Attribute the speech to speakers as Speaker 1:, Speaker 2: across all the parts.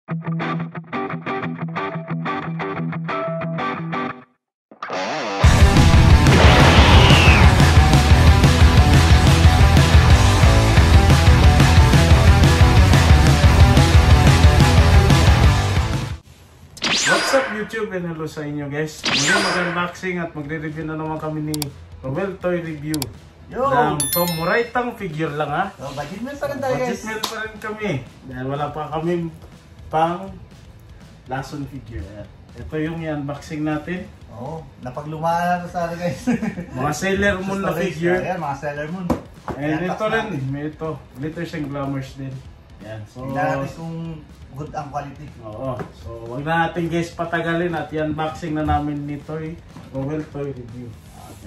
Speaker 1: What's up YouTube and hello sa inyo guys. Muli mag-unboxing at magre-review na naman kami ni Romel Toy Review. Ng pamuraitang figure lang ha.
Speaker 2: So, budget meal pa rin tayo guys.
Speaker 1: Budget meal pa rin kami. Dahil wala pa kami pang lason figure. Ito yung i-unboxing natin.
Speaker 2: Napaglumaan na sa atin guys.
Speaker 1: Mga Sailor Moon na figure.
Speaker 2: Ayan, mga Sailor Moon.
Speaker 1: And ito rin, may ito. Glitters and glamours din. Yan. So,
Speaker 2: tingnan natin kung good ang quality.
Speaker 1: Oo. So, wag na natin guys patagalin at i-unboxing na namin ni Toy Romel Toy Review.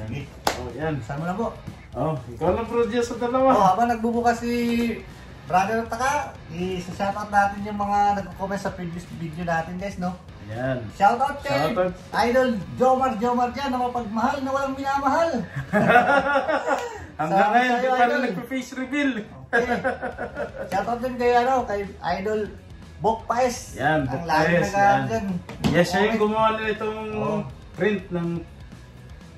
Speaker 2: Okay.
Speaker 1: So, yan.
Speaker 2: Saan mo na po?
Speaker 1: Ikaw na produce sa dalawa.
Speaker 2: Habang nagbubukas si Brother Taka, i-shoutout natin yung mga nagko-comment sa previous video natin guys, no?
Speaker 1: Ayan.
Speaker 2: Shoutout kay Idol Jomar dyan na mapagmahal na walang minamahal.
Speaker 1: Hanggang ngayon, di pa rin nagpa-face reveal.
Speaker 2: Okay. Shoutout din kay, kay Idol Bok Paes.
Speaker 1: Yan, Bok Paes. Yes, siya yung gumawa na itong print ng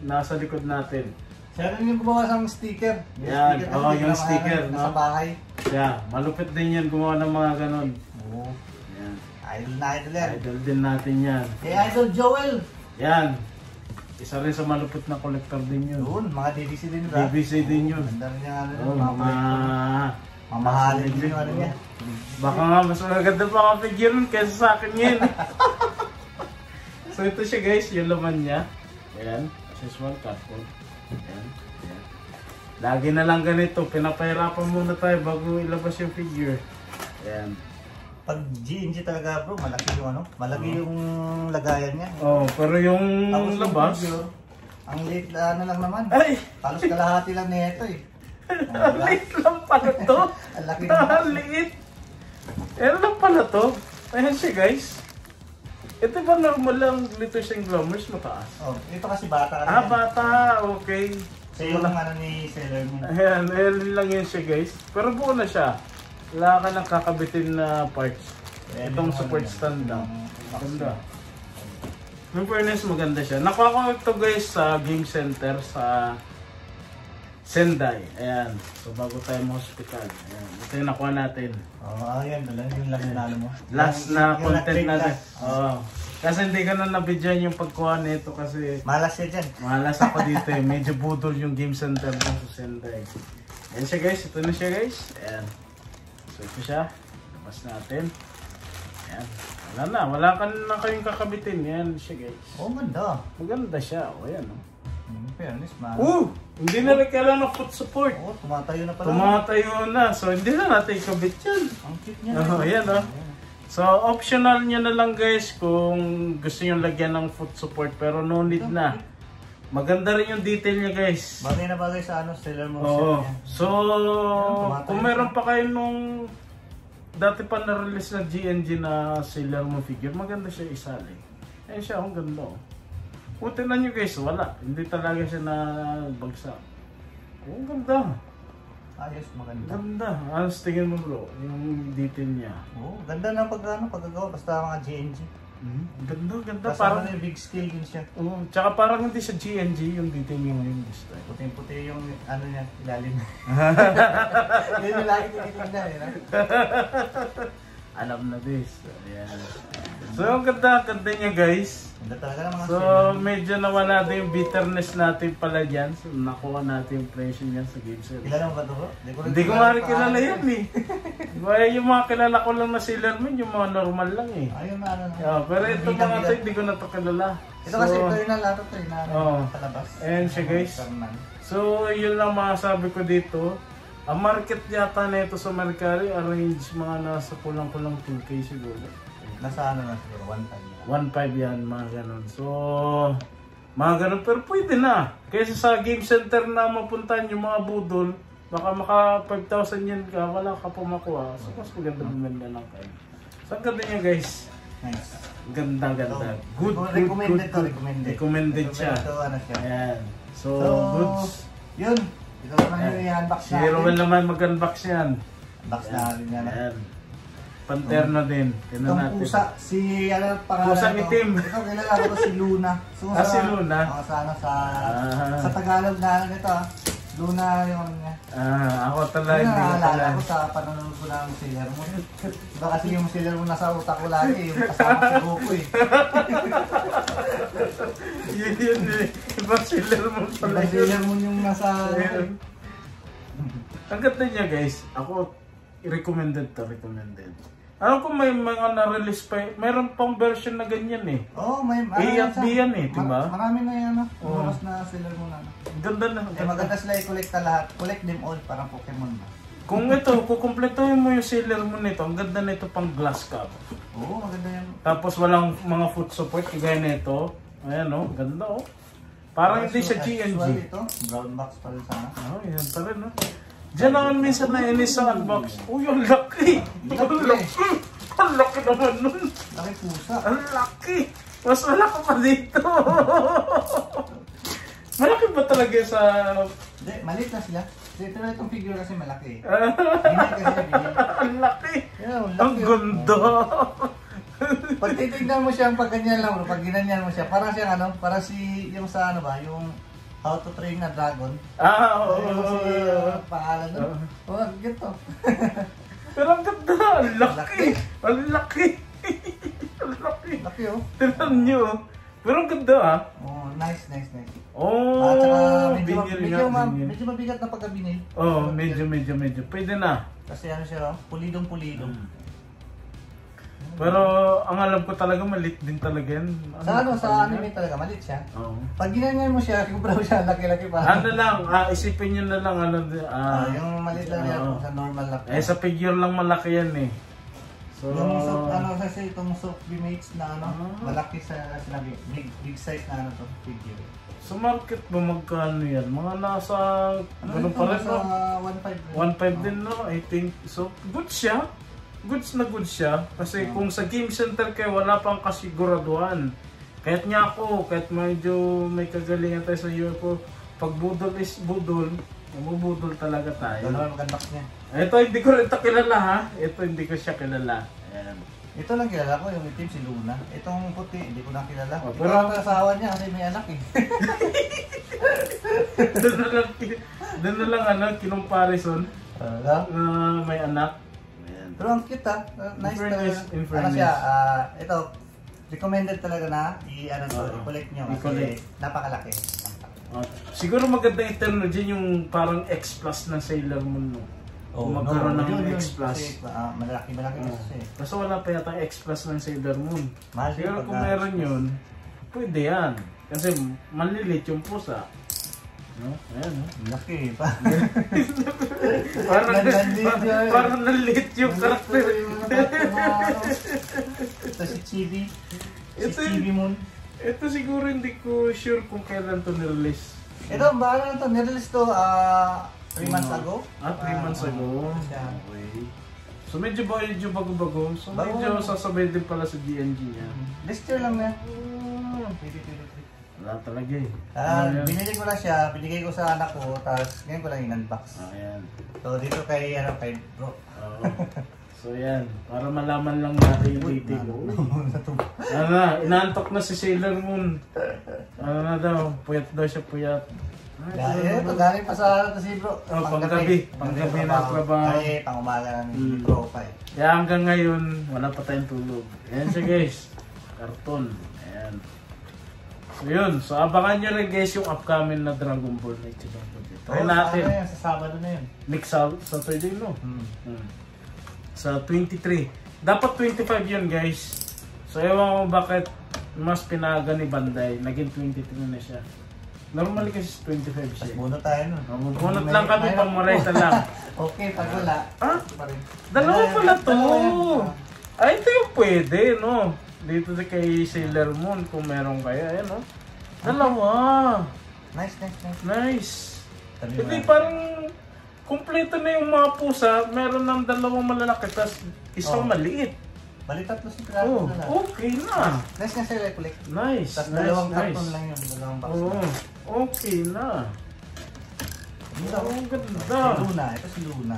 Speaker 1: nasa likod natin.
Speaker 2: Siya rin yung gumawa ng sticker.
Speaker 1: Yan, yung sticker.
Speaker 2: Nasa bahay.
Speaker 1: Siya, malupit din yan gumawa ng mga ganon. Yan.
Speaker 2: Idol na idol yan.
Speaker 1: Idol din natin yan.
Speaker 2: Kay Idol Joel.
Speaker 1: Yan. Isa rin sa malupit na collector din yun.
Speaker 2: Doon, mga DVC din ba?
Speaker 1: DVC din yun.
Speaker 2: Ganda rin yung
Speaker 1: mga
Speaker 2: mamahalin din yung ano niya.
Speaker 1: Baka nga mas magaganda pa ang figure nun kaysa sa akin yun. So ito siya guys, yung laman niya. Ayan, as usual, cardboard. Ayan, ayan. Lagi na lang ganito, pinapahirapan muna tayo bago ilabas yung figure. Ayan.
Speaker 2: Pag GNG talaga bro, malaki yung malaki yung lagayan niya.
Speaker 1: Pero yung labas,
Speaker 2: ang liit na lang naman.
Speaker 1: Ay!
Speaker 2: Halos kalahati lang nito eh.
Speaker 1: Ang liit lang pala to.
Speaker 2: Ang laki
Speaker 1: Ang liit. Ano lang pala to? Ayan siya guys. Ito ba normal lang glitters and glamours mataas?
Speaker 2: Ito kasi bata.
Speaker 1: Bata. Okay.
Speaker 2: So yung ni Sailor Moon.
Speaker 1: Ayan, lang yun siya guys. Pero buo na siya. Wala ka nang kakabitin na parts. Itong support stand lang. Maganda. In fairness, maganda siya. Nakuha ko ito guys sa Game Center sa Sendai. Ayan. So bago tayo mo hospital. Ayan. Ito yung nakuha natin.
Speaker 2: Ayan. Yung last na mo.
Speaker 1: Last na content natin. Kasi hindi ko na nabidyan yung pagkuha nito kasi
Speaker 2: malas siya dyan.
Speaker 1: Malas ako dito eh. Medyo budol yung Game Center ng sa Sendai. Ayan siya guys. Ito na siya guys. Ayan. So ito siya. Labas natin. Ayan. Wala ka na kayong kakabitin. Ayan siya guys.
Speaker 2: Ganda.
Speaker 1: Maganda siya. Ayan
Speaker 2: Fairness, man.
Speaker 1: Hindi na rin kailangan ng foot support.
Speaker 2: Tumatayo na pala.
Speaker 1: Tumatayo na. So hindi na natin ikabit yan.
Speaker 2: Ang cute niya.
Speaker 1: Ayan So optional nyo na lang guys kung gusto nyo lagyan ng foot support. Pero no need na. Maganda rin yung detail niya guys.
Speaker 2: Bagay na bagay sa Sailor Moon.
Speaker 1: So kung meron pa kayo nung dati pa na-release na GNG na Sailor Moon figure, maganda siya isali. Ayan siya, ang ganda Putin na nyo guys, wala. Hindi talaga siya na bagsak. Ang ganda.
Speaker 2: Ayos, maganda.
Speaker 1: Ganda. Anos tingin mo bro, yung detail niya.
Speaker 2: Ganda na pagkagawa, basta mga GNG.
Speaker 1: Ganda.
Speaker 2: Basta parang yung big scale din siya.
Speaker 1: Tsaka parang hindi siya GNG yung detail niya ngayon this time.
Speaker 2: Puting-puti yung niya, ilalim. Yun yung lagi tinitingnan
Speaker 1: Alam na this. Ayan. So ang ganda niya guys.
Speaker 2: Ganda talaga ng mga
Speaker 1: medyo nawala din yung bitterness natin pala dyan. So nakuha natin yung presyo niyan sa Game Center.
Speaker 2: Kilala mo ba ito bro?
Speaker 1: Hindi ko nga rin kilala yan eh. Yung mga kilala ko lang na Sailor Moon, yung mga normal lang eh.
Speaker 2: Ayun na
Speaker 1: pero ito mga ito, hindi ko na ito kilala.
Speaker 2: Ito kasi ito yung nalato ito yung palabas.
Speaker 1: Ayan siya guys. So yun lang masasabi ko dito. Ang market yata na ito sa Mercari, arrange mga nasa kulang-kulang 2K siguro.
Speaker 2: Nasa na siguro, 1.5.
Speaker 1: 1.5 yan, mga ganun. So, mga ganun. Pero pwede na. Kaysa sa Game Center na mapuntahan yung mga budol, baka maka 5,000 yan ka, wala ka pa makuha. So, mas maganda bumenda lang kayo. So, ang ganda niya guys.
Speaker 2: Nice.
Speaker 1: Ganda. Good. Recommended siya. Ayan. So, goods.
Speaker 2: Yun. Ito naman yung i-unbox natin.
Speaker 1: Si Roel naman mag-unbox yan.
Speaker 2: Unbox natin yan.
Speaker 1: Ayan. Panterna din. Tingnan
Speaker 2: Itong
Speaker 1: natin.
Speaker 2: pusa, si ano pangalan
Speaker 1: Pusang
Speaker 2: to?
Speaker 1: itim.
Speaker 2: Ito kilala ko to si Luna. So,
Speaker 1: Si Luna?
Speaker 2: Sa Tagalog na ano nito Luna yung ano niya.
Speaker 1: Ako talaga.
Speaker 2: Hindi
Speaker 1: Hindi ko
Speaker 2: naalala
Speaker 1: talaga.
Speaker 2: ko sa panonood ko ng Sailor Moon. Iba kasi yung Sailor Moon nasa utak ko lagi, yung kasama si Goku eh.
Speaker 1: Yun eh. Ibang Sailor Moon pala
Speaker 2: Iba Sailor Moon yung nasa...
Speaker 1: Ayun. Ang ganda niya guys. Ako, recommended. Alam ko may mga na-release pa. Mayroon pang version na ganyan eh.
Speaker 2: Oo, may...
Speaker 1: A at B yan eh, diba?
Speaker 2: Marami na yan, oras na Sailor Moon ano.
Speaker 1: Ganda na.
Speaker 2: Eh, maganda sila i-collect lahat. Collect them all, parang Pokemon ba?
Speaker 1: Kung ito, kukumpletuhin mo yung Sailor Moon nito, ang ganda nito pang glass cup.
Speaker 2: Oo, maganda yan.
Speaker 1: Tapos walang mga foot support, kagaya nito. Ayan o, ganda o. Parang hindi siya
Speaker 2: Actual
Speaker 1: GNG.
Speaker 2: ito, brown box pa rin sana.
Speaker 1: Yan pa rin o. Diyan naman minsan na inis sa unbox. Uy, ang laki! Ang laki! Ang laki naman nun!
Speaker 2: Laki pusa.
Speaker 1: Ang laki! Mas malaki pa dito! Malaki ba talaga sa...
Speaker 2: Hindi, maliit na sila. Ito na itong figure kasi malaki. Binil kasi binil.
Speaker 1: Ang laki!
Speaker 2: Yeah,
Speaker 1: Ang ganda!
Speaker 2: Pag titignan mo siya, pag ganyan lang, pag ginanyan mo siya, parang siyang ano, para si, yung sa ano ba, yung How to Train na Dragon.
Speaker 1: Oo.
Speaker 2: Kasi pangalan nun. Oo, ganito.
Speaker 1: Pero ang ganda! Ang laki! Ang laki! Ang laki!
Speaker 2: Laki oh.
Speaker 1: Tignan nyo. Pero ang ganda ah.
Speaker 2: Oh, nice.
Speaker 1: Oh,
Speaker 2: At saka
Speaker 1: binil nga.
Speaker 2: medyo mabigat na pagka binil.
Speaker 1: Oh, medyo. Pwede na.
Speaker 2: Kasi ano siya, oh, pulidong.
Speaker 1: Pero ang alam ko talaga maliit din talaga yan.
Speaker 2: Sa anime talaga, maliit siya.
Speaker 1: Oo.
Speaker 2: Pag ginanyan mo siya, kumpara mo siya, laki-laki pa.
Speaker 1: Ano lang, isipin nyo na lang
Speaker 2: yung maliit lang yan, sa normal lang.
Speaker 1: sa figure lang malaki yan eh. So,
Speaker 2: yung kasi itong Softbee Mates na malaki sa sinabi, big size na to, figure.
Speaker 1: sa market ba magkano yan? Mga nasa, ganun pa rin no?
Speaker 2: 1.5
Speaker 1: din no, I think. So, good siya. Goods siya. Kasi kung sa game center kayo, wala pang kasiguraduhan. Kahit nga ako, kahit medyo may kagalingan tayo sa UFO, pag budol is budol, mabudol talaga tayo.
Speaker 2: Dalawa ang magandang niya.
Speaker 1: Ito hindi ko rin ito kilala ha. Ito hindi ko siya kilala. Ayan.
Speaker 2: Ito lang kilala ko, yung itim si Luna. Itong puti, hindi ko na kilala.
Speaker 1: Oh,
Speaker 2: Pero ang asawa niya kasi may anak eh.
Speaker 1: Doon na lang kinumparison
Speaker 2: Talaga?
Speaker 1: may anak. Ayan.
Speaker 2: Pero ang cute nice talaga.
Speaker 1: In
Speaker 2: Ano
Speaker 1: fairness.
Speaker 2: siya, ito, recommended talaga na i-collect nyo kasi
Speaker 1: I-collect.
Speaker 2: napakalaki.
Speaker 1: Siguro maganda i-turn dyan yung parang X Plus ng Sailor Moon. Kung magkaroon ng X Plus.
Speaker 2: Malaki kasi.
Speaker 1: Kasi wala pa yata X Plus ng Sailor Moon.
Speaker 2: Mahal
Speaker 1: Siguro
Speaker 2: yun
Speaker 1: kung meron yun, pwede yan. Kasi malilit yung pusa. No? Ayan, no?
Speaker 2: Laki pa.
Speaker 1: Parang nalit yung karakter.
Speaker 2: Ito si Chibi.
Speaker 1: Ito
Speaker 2: Si Chibi Moon.
Speaker 1: Ito siguro hindi ko sure kung kailan to nirelease.
Speaker 2: Ito, bahala na ito. Nirelease to 3 months ago.
Speaker 1: 3 months ago.
Speaker 2: Siya.
Speaker 1: Okay. So medyo bago-bago. So
Speaker 2: Bago.
Speaker 1: medyo sasabay din pala sa DNG niya.
Speaker 2: This year lang na.
Speaker 1: Wala talaga eh.
Speaker 2: Binili ko lang siya, binigay ko sa anak ko, tapos ngayon ko lang in-unbox.
Speaker 1: Ayan.
Speaker 2: So dito kay bro.
Speaker 1: Oo. So yan, para malaman lang natin yung rating. Ano na, inaantok na si Sailor Moon. Ano na daw, puyat daw siya, puyat.
Speaker 2: Ito, galing pa sa ano to si bro.
Speaker 1: Panggabi na trabaho.
Speaker 2: Ay, pang-umaga namin, bro pa eh.
Speaker 1: Kaya hanggang ngayon, wala pa tayong tulog. Ayan siya guys, karton. Ayan. So yun, so abangan nyo rin guys yung upcoming na Dragon Ball na Ichiban Project. Try natin.
Speaker 2: Sa Sabado na yun.
Speaker 1: Next Saturday no? Sa 23. Dapat 25 yun guys. So ewan ko bakit mas pinaga ni Bandai. Naging 23 na siya. Normally kasi 25 siya.
Speaker 2: Bunot tayo nun.
Speaker 1: Bunot lang kami, pang Moreta lang.
Speaker 2: Okay, pag wala.
Speaker 1: Ah?
Speaker 2: Pa rin.
Speaker 1: Dalawa pala to.
Speaker 2: Dalawa.
Speaker 1: Ay, ito yung pwede, no? Dito kay Sailor Moon, kung meron kayo. Ayan, no? Dalawa.
Speaker 2: Nice.
Speaker 1: Nice. Hindi, parang kumpleto na yung mga pusa. Meron ng dalawang malalaki, tapos isang maliit.
Speaker 2: Bali tatlo si Kratos na lang.
Speaker 1: Okay na.
Speaker 2: Nice nga sila i-collect.
Speaker 1: Nice.
Speaker 2: Tapos dalawang karton lang yun, dalawang box lang.
Speaker 1: Okay na.
Speaker 2: Ito,
Speaker 1: Ang ganda.
Speaker 2: si Luna. Ito si Luna.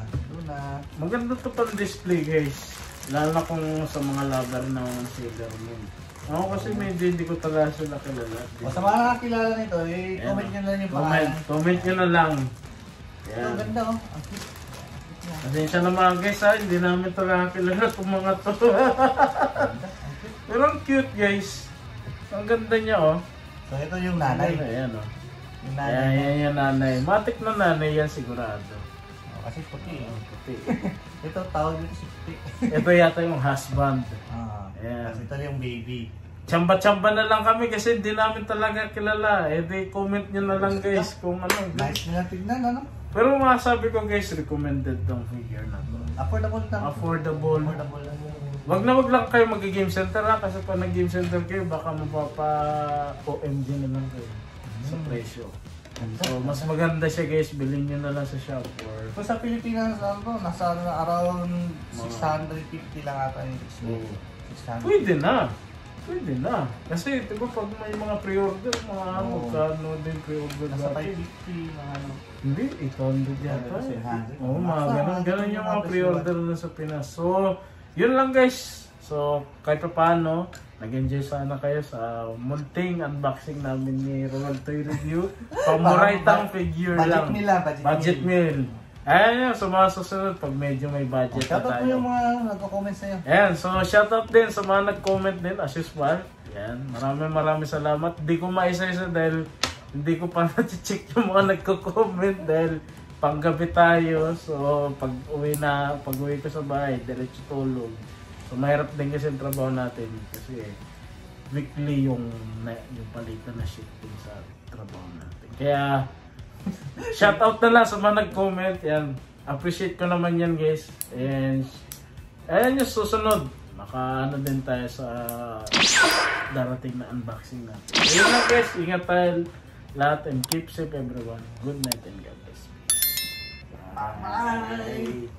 Speaker 1: Maganda to pang display guys. Lalo na kung sa mga lover ng Sailor Moon. Ako kasi medyo hindi ko talaga sila kilala.
Speaker 2: O sa mga nakakilala nito, comment nyo lang yung pangalan.
Speaker 1: Comment nyo na lang.
Speaker 2: Ito, ang ganda oh. Ang cute.
Speaker 1: Pasensya naman guys ha, hindi namin talaga kilala itong mga to. Pero ang cute guys. Ang ganda niya oh.
Speaker 2: So ito yung nanay.
Speaker 1: Ayan oh.
Speaker 2: Yung nanay.
Speaker 1: Ayan yung nanay. Matik na nanay yan sigurado.
Speaker 2: Kasi puti.
Speaker 1: Puti.
Speaker 2: Ito, tawag dito si puti.
Speaker 1: Ito yata yung husband.
Speaker 2: Ayan. Kasi ito yung baby.
Speaker 1: Tsamba-tsamba na lang kami kasi hindi namin talaga kilala. Di comment nyo na lang guys kung ano.
Speaker 2: Nice na tignan, ano?
Speaker 1: Pero masabi ko guys, recommended tong figure na to.
Speaker 2: Affordable lang.
Speaker 1: Affordable.
Speaker 2: Affordable lang.
Speaker 1: Wag lang kayo mag-game center ha, kasi pag nag-game center kayo, baka mapapa-OMG na lang kayo sa presyo. So, mas maganda siya guys, bilhin nyo na lang sa shop or...
Speaker 2: So sa Pilipinas, ano, nasa around 650 lang ata yung
Speaker 1: So,
Speaker 2: 600.
Speaker 1: pwede na. Pwede na. Kasi, diba pag may mga pre-order, mga magkano din pre-order
Speaker 2: Nasa
Speaker 1: dati.
Speaker 2: 550, mga ano.
Speaker 1: Hindi, 800 yata.
Speaker 2: 700.
Speaker 1: Oo, mga ganun yung mga pre-order na sa Pinas. So, yun lang guys. So, kahit pa paano, nag-enjoy sana kayo sa munting unboxing namin ni Roel Toy Review. Pamuraitang figure lang. Budget meal. Ayan yun, sa mga susunod pag medyo may budget na
Speaker 2: Shoutout
Speaker 1: tayo.
Speaker 2: mo yung mga nagko-comment sa'yo.
Speaker 1: Ayan, so shoutout din sa mga nag-comment din as usual. Ayan, maraming salamat. Hindi ko maisa-isa dahil hindi ko pa na-check yung mga nagko-comment dahil panggabi tayo. So pag uwi ko sa bahay, diretso tulog. So mahirap din kasi yung trabaho natin kasi weekly yung palitan na shifting sa trabaho natin. Kaya shoutout na lang sa mga nag-comment. Yan. Appreciate ko naman yan guys. And ayan yung susunod. Maka din tayo sa darating na unboxing natin. Ayun lang guys. Ingat tayo lahat and keep safe everyone. Good night and God bless.
Speaker 2: Bye!